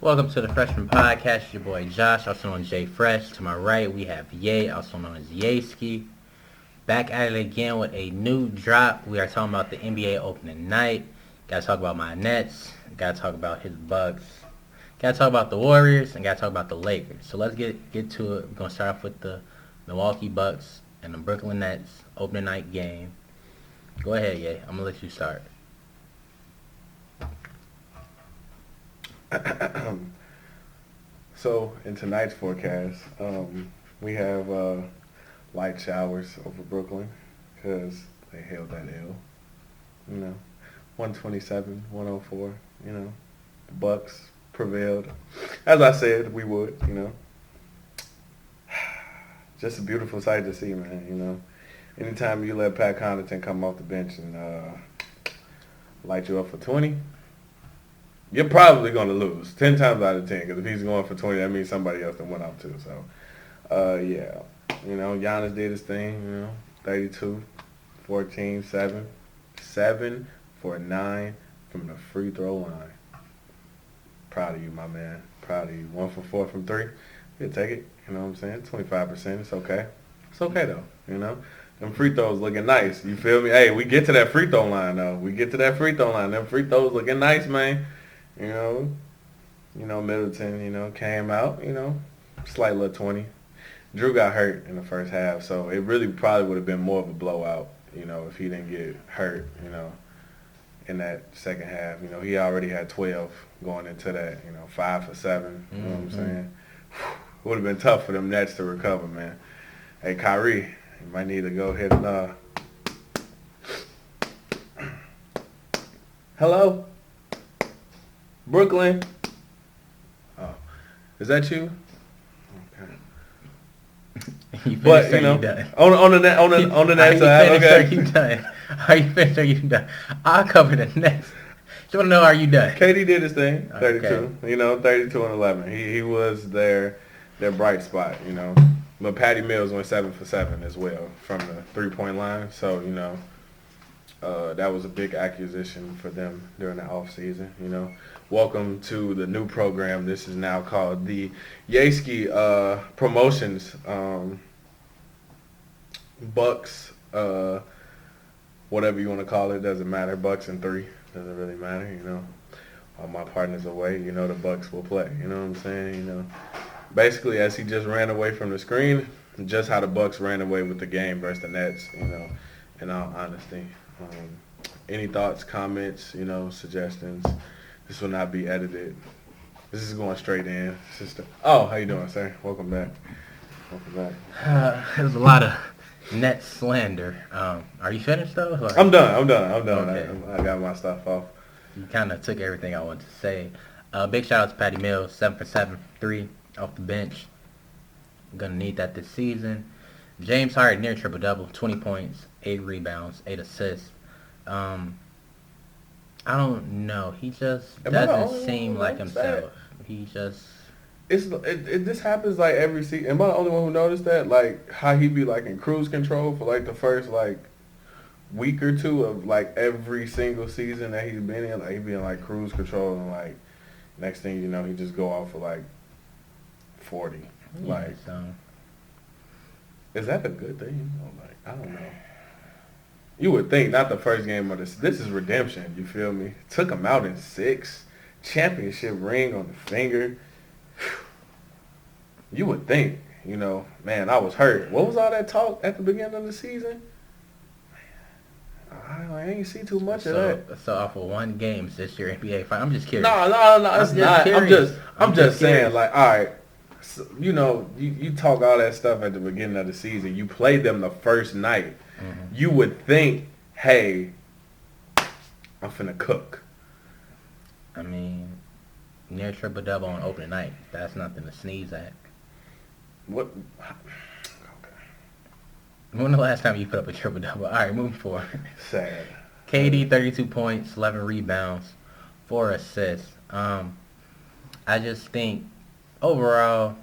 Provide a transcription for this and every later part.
Welcome to the Freshman Podcast. It's your boy Josh, also known as Jay Fresh. To my right, we have Ye, also known as Yeski. Back at it again with a new drop. We are talking about the NBA opening night. Gotta talk about my Nets. Gotta talk about his Bucks. Gotta talk about the Warriors, and gotta talk about the Lakers. So let's get to it. We're gonna start off with the Milwaukee Bucks and the Brooklyn Nets opening night game. Go ahead, Ye. I'm gonna let you start. So in tonight's forecast, we have light showers over Brooklyn because they held that L. 127, 104. The Bucks prevailed. As I said, we would. Just a beautiful sight to see, man. Anytime you let Pat Connaughton come off the bench and light you up for 20. You're probably going to lose 10 times out of 10 because if he's going for 20, that means somebody else that went up too. So, yeah. Giannis did his thing, 32, 14, 7 for 9 from the free throw line. Proud of you, my man. Proud of you. 1 for 4 from 3. He'll take it. You know what I'm saying? 25%. It's okay. It's okay, though. Them free throws looking nice. You feel me? Hey, we get to that free throw line, though. Them free throws looking nice, man. Middleton, came out, slight little 20. Drew got hurt in the first half, so it really probably would have been more of a blowout, if he didn't get hurt, in that second half. He already had 12 going into that, 5 for 7, you know what I'm saying? It would have been tough for them Nets to recover, man. Hey, Kyrie, you might need to go ahead and, hello? Brooklyn. Oh, is that you? Okay. But you on the net side, okay. Are you done? Are you finished? Are you done? I'll cover the next. You want to know? Are you done? KD did his thing. 32. Okay. 32 and 11. He was their bright spot. But Patty Mills went 7 for 7 as well from the 3-point line. So that was a big acquisition for them during the off season. Welcome to the new program. This is now called the Yeski Promotions Bucks, whatever you want to call it, doesn't matter. Bucks and 3 doesn't really matter. All my partners away, the Bucks will play. You know what I'm saying? Basically, as he just ran away from the screen, just how the Bucks ran away with the game versus the Nets. In all honesty. Any thoughts, comments, suggestions? This will not be edited. This is going straight in. How you doing, sir? Welcome back. There's a lot of net slander. Are you finished though? Or? I'm done. Okay. I got my stuff off. You kind of took everything I wanted to say. Big shout out to Patty Mills, 7 for 7, 3 off the bench. I'm gonna need that this season. James Harden near triple double, 20 points, 8 rebounds, 8 assists. I don't know. He just doesn't seem like himself. He just... This happens like every season. Am I the only one who noticed that? Like how he be like in cruise control for like the first like week or two of like every single season that he's been in. Like he be in like cruise control and like next thing you know he just go off for like 40. Yeah, like is that a good thing? I don't know. You would think not the first game of this. This is redemption. You feel me? Took him out in 6. Championship ring on the finger. You would think, man, I was hurt. What was all that talk at the beginning of the season? Man, I ain't see too much of that. So off of one game this year NBA fight, I'm just curious. No, it's not. I'm just saying, like, all right, so, you talk all that stuff at the beginning of the season. You played them the first night. Mm-hmm. You would think, hey, I'm finna cook. I mean, near triple double on opening night. That's nothing to sneeze at. What? Okay. When the last time you put up a triple double? All right, moving forward. Sad. KD 32 points, 11 rebounds, 4 assists. I just think overall,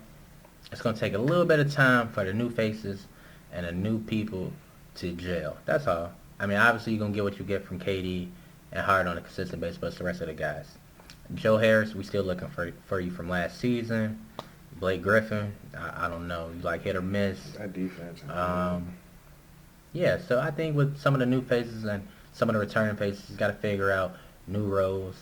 it's gonna take a little bit of time for the new faces and the new people to gel. That's all. I mean, obviously you're gonna get what you get from KD and Harden on a consistent basis, but it's the rest of the guys. Joe Harris, we still looking for you from last season. Blake Griffin, I don't know. You like hit or miss. That defense. Yeah, so I think with some of the new faces and some of the returning faces, he's got to figure out new roles.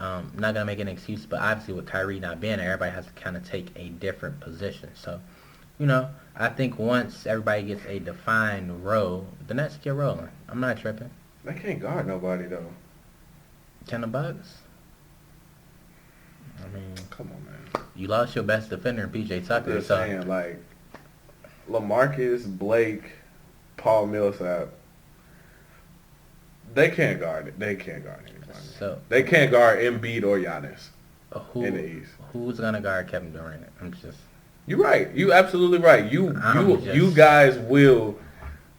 Not going to make an excuse, but obviously with Kyrie not being there, everybody has to kind of take a different position. So, I think once everybody gets a defined role, the Nets get rolling. I'm not tripping. They can't guard nobody, though. Can the Bucks? I mean, come on, man. You lost your best defender in P.J. Tucker. I'm just saying, like, LaMarcus, Blake, Paul Millsap, they can't guard it. They can't guard anybody. So they can't guard Embiid or Giannis in the East. Who's gonna guard Kevin Durant? You're right. You absolutely right. You guys will.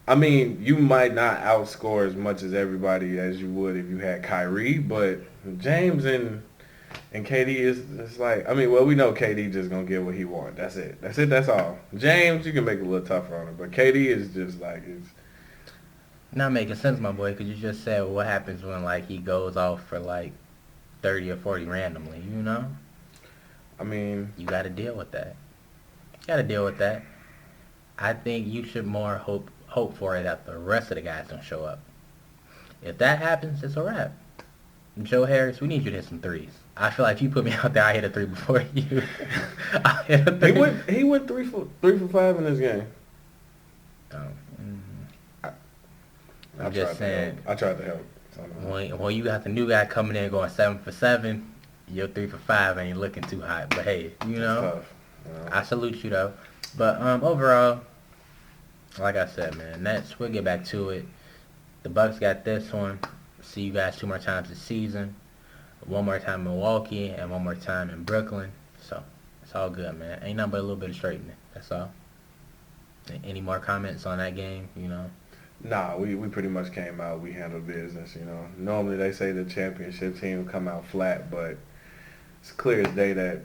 I mean, you might not outscore as much as everybody as you would if you had Kyrie, but James and KD is like, I mean, well, we know KD just gonna get what he wants. That's it. That's all. James, you can make it a little tougher on him, but KD is just like it's not making sense, my boy, because you just said what happens when like he goes off for like 30 or 40 randomly. I mean, you got to deal with that. I think you should more hope for it that the rest of the guys don't show up. If that happens, it's a wrap. Joe Harris, we need you to hit some threes. I feel like if you put me out there, I hit a three before you. I hit a three. He went 3 for 5 in this game. I'm just saying. I tried to help. When you got the new guy coming in going 7 for 7, your 3 for 5 ain't looking too hot. But hey, It's tough. I salute you though. But overall, like I said, man, Nets, we'll get back to it. The Bucks got this one. See you guys 2 more times this season. 1 more time in Milwaukee and 1 more time in Brooklyn. So it's all good, man. Ain't nothing but a little bit of straightening. That's all. Any more comments on that game? Nah, we pretty much came out. We handled business. Normally they say the championship team will come out flat, but it's clear as day that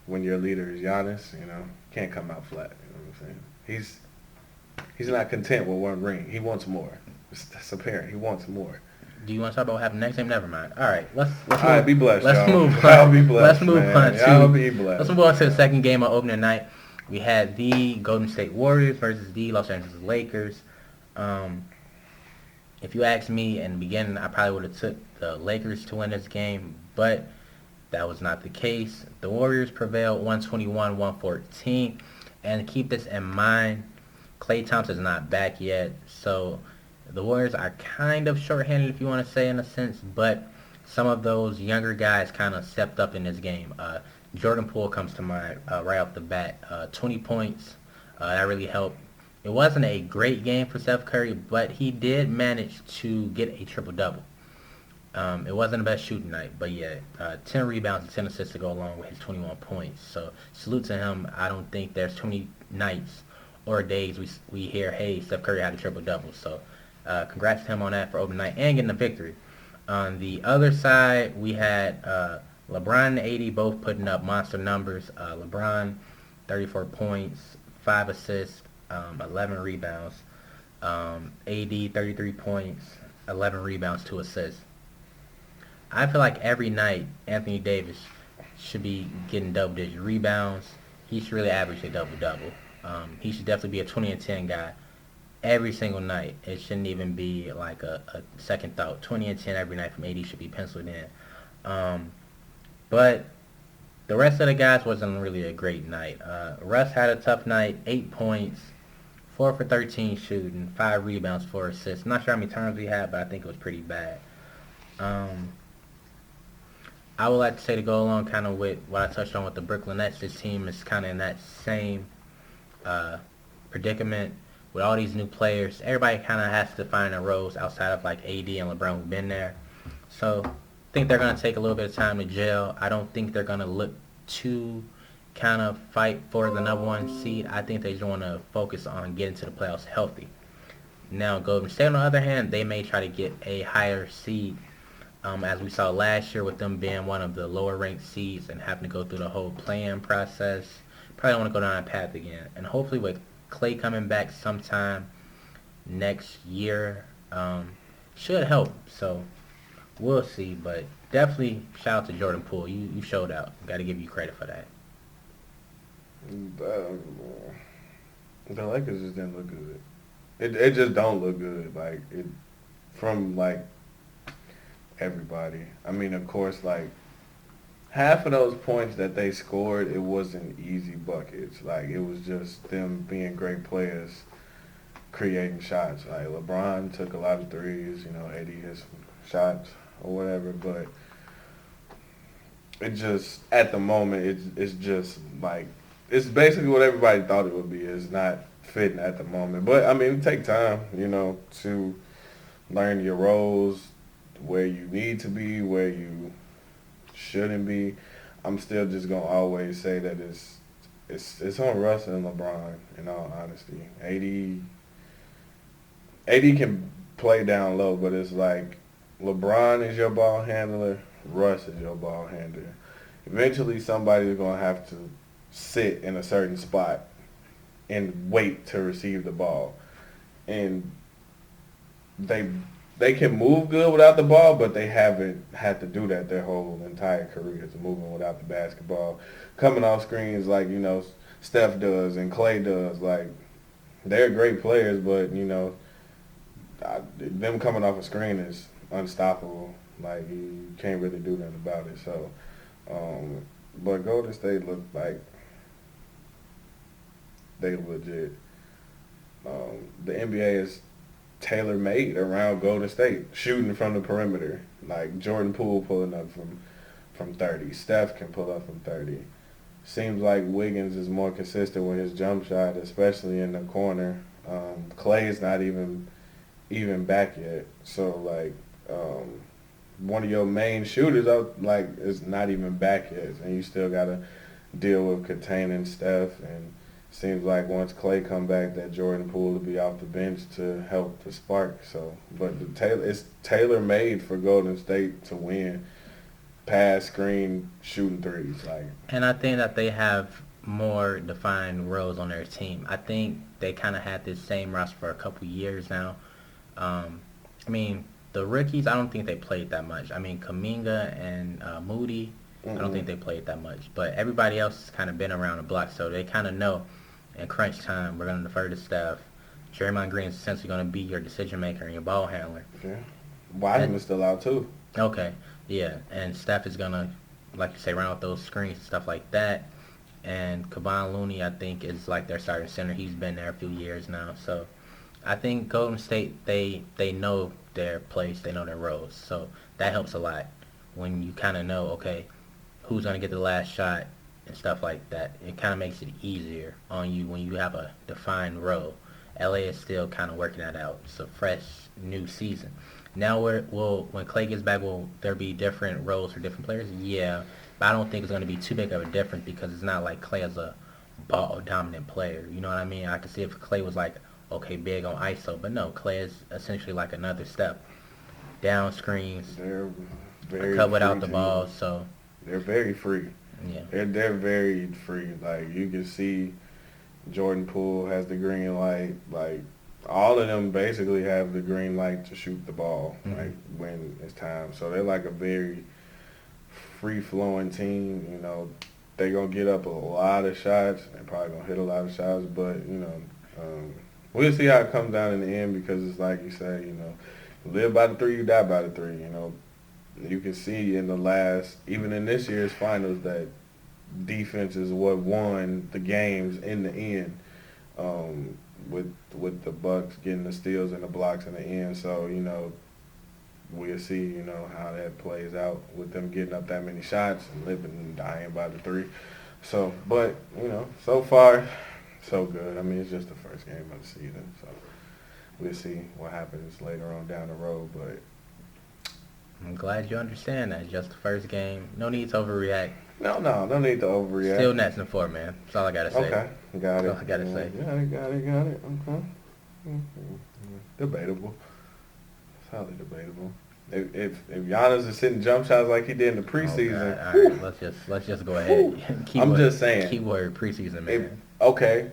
when your leader is Giannis, can't come out flat. You know what I'm saying? He's not content with 1 ring. He wants more. That's apparent. He wants more. Do you want to talk about what happened next game? Never mind. All right, let's all right, be blessed, let's y'all. move on. Y'all be blessed, Let's move man. on. Y'all be blessed. Let's move on to the second game of opening night. We had the Golden State Warriors versus the Los Angeles Lakers. If you asked me in the beginning, I probably would have took the Lakers to win this game, but that was not the case. The Warriors prevailed 121-114. And keep this in mind, Klay Thompson is not back yet, so the Warriors are kind of shorthanded, if you want to say, in a sense, but some of those younger guys kind of stepped up in this game. Jordan Poole comes to mind right off the bat. 20 points. That really helped. It wasn't a great game for Steph Curry, but he did manage to get a triple-double. It wasn't the best shooting night, but yeah, 10 rebounds and 10 assists to go along with his 21 points. So salute to him. I don't think there's too many nights or days we hear, hey, Steph Curry had a triple-double. So congrats to him on that for opening night and getting the victory. On the other side, we had LeBron and AD both putting up monster numbers. LeBron, 34 points, 5 assists, 11 rebounds. AD, 33 points, 11 rebounds, 2 assists. I feel like every night Anthony Davis should be getting double-digit rebounds. He should really average a double-double. He should definitely be a 20 and 10 guy every single night. It shouldn't even be like a second thought. 20 and 10 every night from AD should be penciled in. But the rest of the guys wasn't really a great night. Russ had a tough night, 8 points, 4 for 13 shooting, 5 rebounds, 4 assists. Not sure how many turnovers he had, but I think it was pretty bad. I would like to say, to go along kind of with what I touched on with the Brooklyn Nets, this team is kind of in that same predicament with all these new players. Everybody kind of has to find their roles outside of like AD and LeBron who've been there. So I think they're going to take a little bit of time to gel. I don't think they're going to look to kind of fight for the number 1 seed. I think they just want to focus on getting to the playoffs healthy. Now Golden State, on the other hand, they may try to get a higher seed. As we saw last year with them being one of the lower ranked seeds and having to go through the whole play-in process. Probably don't want to go down that path again. And hopefully with Klay coming back sometime next year, should help. So We'll see, but definitely shout out to Jordan Poole. You showed out. Got to give you credit for that. Uh, the Lakers just didn't look good. It just don't look good. Like it from like everybody. I mean, of course, like half of those points that they scored, it wasn't easy buckets. Like it was just them being great players, creating shots. Like LeBron took a lot of threes. You know, AD hit some shots or whatever, but it just at the moment it's just like it's basically what everybody thought it would be. It's not fitting at the moment, but I mean, it take time, you know, to learn your roles, where you need to be, where you shouldn't be. I'm still just gonna always say that it's on Russ and LeBron. In all honesty, AD can play down low, but it's like LeBron is your ball handler, Russ is your ball handler. Eventually, somebody's gonna have to sit in a certain spot and wait to receive the ball, and they they can move good without the ball, but they haven't had to do that their whole entire careers, moving without the basketball, coming off screens like you know Steph does and Clay does. Like they're great players, but you know them coming off a screen is unstoppable. Like you can't really do nothing about it. So, but Golden State looked like they legit. The NBA is tailor made around Golden State, shooting from the perimeter. Like Jordan Poole pulling up from 30. Steph can pull up from 30. Seems like Wiggins is more consistent with his jump shot, especially in the corner. Clay is not even back yet. So like one of your main shooters out like is not even back yet, and you still gotta deal with containing Steph. And seems like once Clay come back, that Jordan Poole will be off the bench to help the spark. So, but it's tailor made for Golden State to win. Pass, screen, shooting threes, like. And I think that they have more defined roles on their team. I think they kind of had this same roster for a couple years now. I mean, the rookies, I don't think they played that much. I mean, Kaminga and Moody, I don't think they played that much. But everybody else has kind of been around the block, so they kind of know in crunch time, we're going to defer to Steph. Draymond Green is essentially going to be your decision maker and your ball handler. Yeah. Wiseman's still out, too. Okay, yeah. And Steph is going to, like you say, round out those screens and stuff like that. And Kevon Looney, I think, is like their starting center. He's been there a few years now. So I think Golden State, they know their place, they know their roles. So that helps a lot when you kind of know, okay, who's going to get the last shot and stuff like that. It kind of makes it easier on you when you have a defined role. LA is still kind of working that out. It's a fresh, new season. Now, when Clay gets back, will there be different roles for different players? Yeah, but I don't think it's going to be too big of a difference because it's not like Clay is a ball-dominant player. You know what I mean? I could see if Clay was like, okay, big on ISO, but no, Clay is essentially like another step. Down screens, They're very cut without the free ball, team. so They're very free. yeah. They're very free. Like you can see, Jordan Poole has the green light. Like all of them basically have the green light to shoot the ball. Like when it's time. So they're like a very free flowing team. You know, they're gonna get up a lot of shots. They're probably gonna hit a lot of shots, but you know, we'll see how it comes down in the end because it's like you say, you know, you live by the three, you die by the three. You know, you can see in the last, even in this year's finals, that defense is what won the games in the end. With the Bucks getting the steals and the blocks in the end, so you know we'll see, you know, how that plays out with them getting up that many shots and living and dying by the three. So, but you know, so far, so good. I mean, it's just the first game of the season, so we'll see what happens later on down the road. But I'm glad you understand that. Just the first game. No need to overreact. no need to overreact. Still Nets in four, man. That's all I gotta say. Okay, got it. That's all I gotta say. Got it. Okay. Debatable. It's highly debatable. If Giannis is hitting jump shots like he did in the preseason, Oh, all right, let's just go ahead. I'm just saying. Keyword preseason, man. Okay.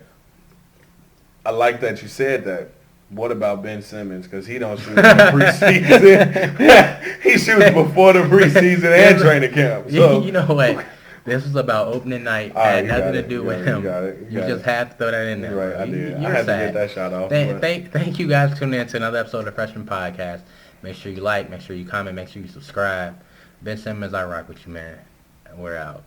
I like that you said that, What about Ben Simmons? Because he don't shoot in the preseason. He shoots before the preseason and training camp. So you know what? This was about opening night. Had nothing to do with him. You just had to throw that in there. Right, I did. You're I had sad. to get that shot off. Thank you guys for tuning in to another episode of the Freshman Podcast. Make sure you like, make sure you comment, make sure you subscribe. Ben Simmons, I rock with you, man. And we're out.